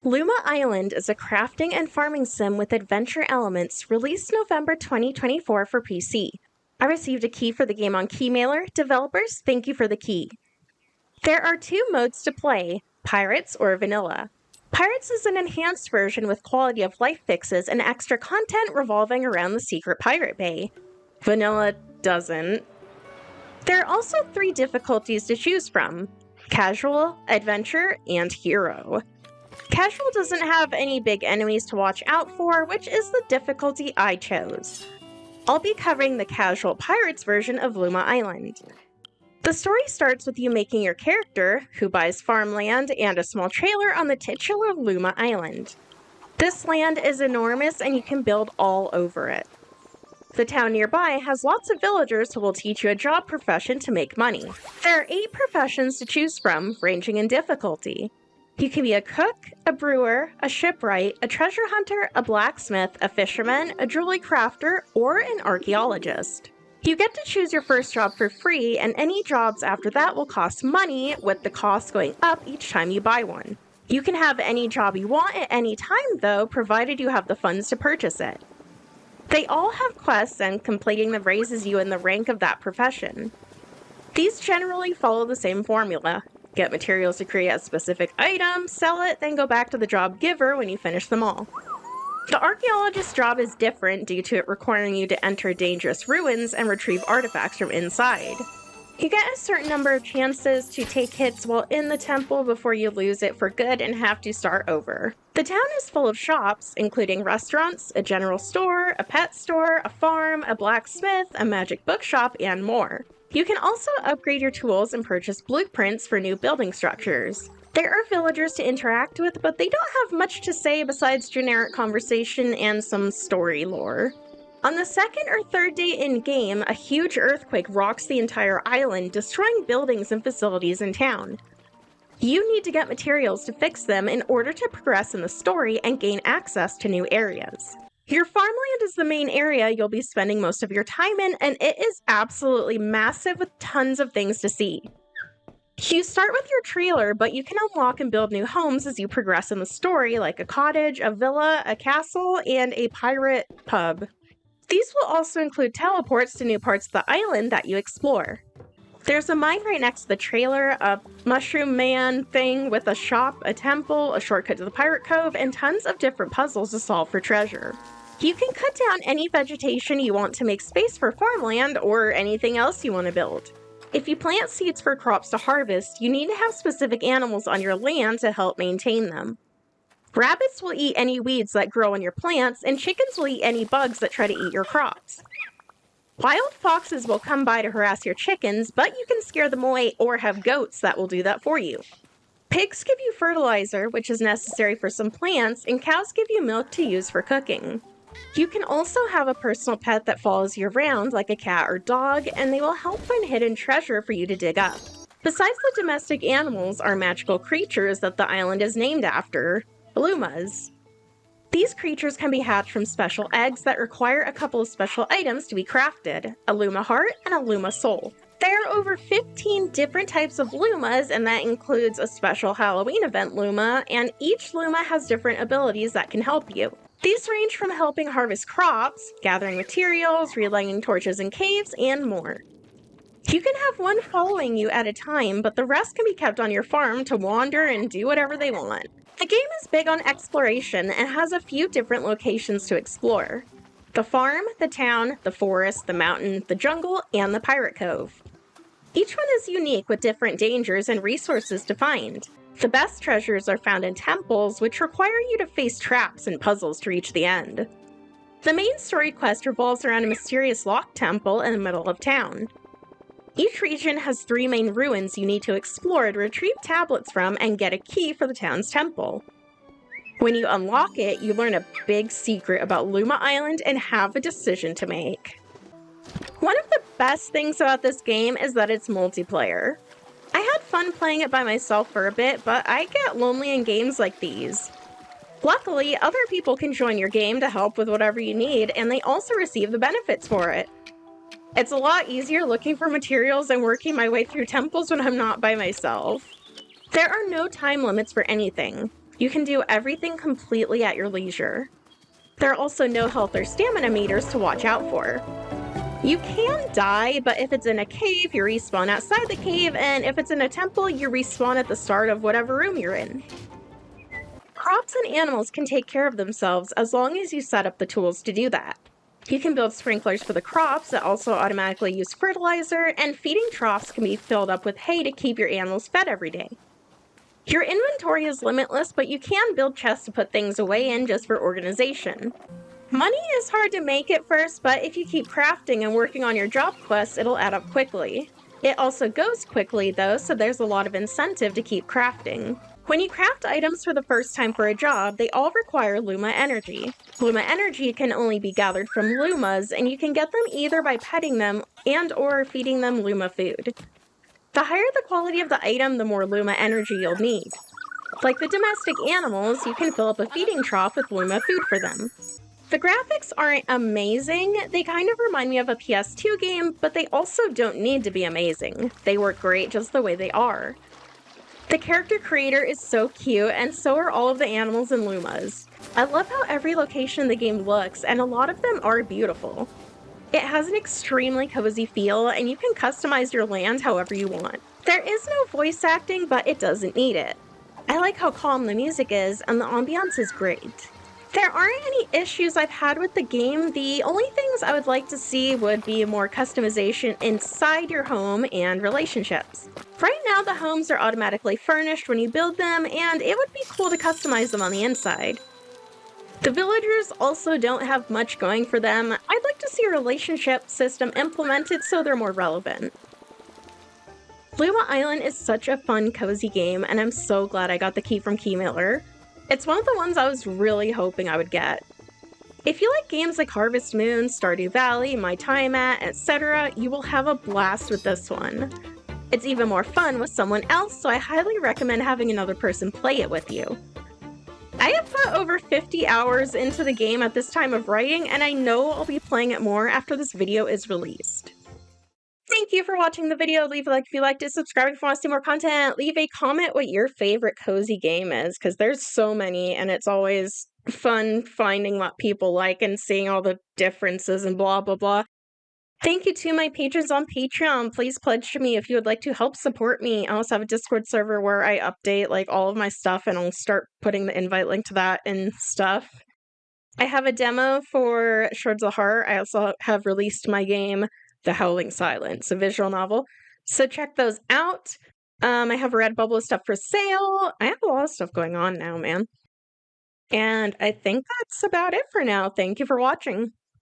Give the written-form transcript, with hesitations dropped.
Luma Island is a crafting and farming sim with adventure elements released November 2024 for PC. I received a key for the game on Keymailer. Developers, thank you for the key. There are two modes to play, Pirates or Vanilla. Pirates is an enhanced version with quality of life fixes and extra content revolving around the secret pirate bay. Vanilla doesn't. There are also 3 difficulties to choose from: Casual, Adventure, and Hero. Casual doesn't have any big enemies to watch out for, which is the difficulty I chose. I'll be covering the Casual Pirates version of Luma Island. The story starts with you making your character, who buys farmland and a small trailer on the titular Luma Island. This land is enormous and you can build all over it. The town nearby has lots of villagers who will teach you a job profession to make money. There are 8 professions to choose from, ranging in difficulty. You can be a cook, a brewer, a shipwright, a treasure hunter, a blacksmith, a fisherman, a jewelry crafter, or an archaeologist. You get to choose your first job for free, and any jobs after that will cost money, with the cost going up each time you buy one. You can have any job you want at any time though, provided you have the funds to purchase it. They all have quests, and completing them raises you in the rank of that profession. These generally follow the same formula. Get materials to create a specific item, sell it, then go back to the job giver when you finish them all. The archaeologist's job is different due to it requiring you to enter dangerous ruins and retrieve artifacts from inside. You get a certain number of chances to take hits while in the temple before you lose it for good and have to start over. The town is full of shops, including restaurants, a general store, a pet store, a farm, a blacksmith, a magic bookshop, and more. You can also upgrade your tools and purchase blueprints for new building structures. There are villagers to interact with, but they don't have much to say besides generic conversation and some story lore. On the 2nd or 3rd day in-game, a huge earthquake rocks the entire island, destroying buildings and facilities in town. You need to get materials to fix them in order to progress in the story and gain access to new areas. Your farmland is the main area you'll be spending most of your time in, and it is absolutely massive with tons of things to see. You start with your trailer, but you can unlock and build new homes as you progress in the story, like a cottage, a villa, a castle, and a pirate pub. These will also include teleports to new parts of the island that you explore. There's a mine right next to the trailer, a mushroom man thing with a shop, a temple, a shortcut to the pirate cove, and tons of different puzzles to solve for treasure. You can cut down any vegetation you want to make space for farmland or anything else you want to build. If you plant seeds for crops to harvest, you need to have specific animals on your land to help maintain them. Rabbits will eat any weeds that grow on your plants, and chickens will eat any bugs that try to eat your crops. Wild foxes will come by to harass your chickens, but you can scare them away or have goats that will do that for you. Pigs give you fertilizer, which is necessary for some plants, and cows give you milk to use for cooking. You can also have a personal pet that follows you around, like a cat or dog, and they will help find hidden treasure for you to dig up. Besides the domestic animals are magical creatures that the island is named after, Lumas. These creatures can be hatched from special eggs that require a couple of special items to be crafted, a Luma heart and a Luma soul. There are over 15 different types of Lumas, and that includes a special Halloween event Luma, and each Luma has different abilities that can help you. These range from helping harvest crops, gathering materials, relighting torches in caves, and more. You can have one following you at a time, but the rest can be kept on your farm to wander and do whatever they want. The game is big on exploration and has a few different locations to explore. The farm, the town, the forest, the mountain, the jungle, and the pirate cove. Each one is unique with different dangers and resources to find. The best treasures are found in temples, which require you to face traps and puzzles to reach the end. The main story quest revolves around a mysterious locked temple in the middle of town. Each region has 3 main ruins you need to explore to retrieve tablets from and get a key for the town's temple. When you unlock it, you learn a big secret about Luma Island and have a decision to make. One of the best things about this game is that it's multiplayer. I had fun playing it by myself for a bit, but I get lonely in games like these. Luckily, other people can join your game to help with whatever you need, and they also receive the benefits for it. It's a lot easier looking for materials and working my way through temples when I'm not by myself. There are no time limits for anything. You can do everything completely at your leisure. There are also no health or stamina meters to watch out for. You can die, but if it's in a cave, you respawn outside the cave, and if it's in a temple, you respawn at the start of whatever room you're in. Crops and animals can take care of themselves as long as you set up the tools to do that. You can build sprinklers for the crops that also automatically use fertilizer, and feeding troughs can be filled up with hay to keep your animals fed every day. Your inventory is limitless, but you can build chests to put things away in just for organization. Money is hard to make at first, but if you keep crafting and working on your job quests, it'll add up quickly. It also goes quickly though, so there's a lot of incentive to keep crafting. When you craft items for the first time for a job, they all require Luma energy. Luma energy can only be gathered from Lumas, and you can get them either by petting them and or feeding them Luma food. The higher the quality of the item, the more Luma energy you'll need. Like the domestic animals, you can fill up a feeding trough with Luma food for them. The graphics aren't amazing. They kind of remind me of a PS2 game, but they also don't need to be amazing. They work great just the way they are. The character creator is so cute, and so are all of the animals and Lumas. I love how every location in the game looks, and a lot of them are beautiful. It has an extremely cozy feel, and you can customize your land however you want. There is no voice acting, but it doesn't need it. I like how calm the music is, and the ambiance is great. There aren't any issues I've had with the game. The only things I would like to see would be more customization inside your home and relationships. Right now, the homes are automatically furnished when you build them, and it would be cool to customize them on the inside. The villagers also don't have much going for them. I'd like to see a relationship system implemented so they're more relevant. Luma Island is such a fun, cozy game, and I'm so glad I got the key from Keymailer. It's one of the ones I was really hoping I would get. If you like games like Harvest Moon, Stardew Valley, My Time At, etc., you will have a blast with this one. It's even more fun with someone else, so I highly recommend having another person play it with you. I have put over 50 hours into the game at this time of writing, and I know I'll be playing it more after this video is released. Thank you for watching the video. Leave a like if you liked it, subscribe if you want to see more content, leave a comment what your favorite cozy game is, because there's so many, and it's always fun finding what people like and seeing all the differences and blah blah blah. Thank you to my patrons on Patreon. Please pledge to me if you would like to help support me. I also have a Discord server where I update like all of my stuff, and I'll start putting the invite link to that and stuff. I have a demo for Swords of Heart. I also have released my game, The Howling Silence, a visual novel. So check those out. I have Redbubble stuff for sale. I have a lot of stuff going on now, man. And I think that's about it for now. Thank you for watching.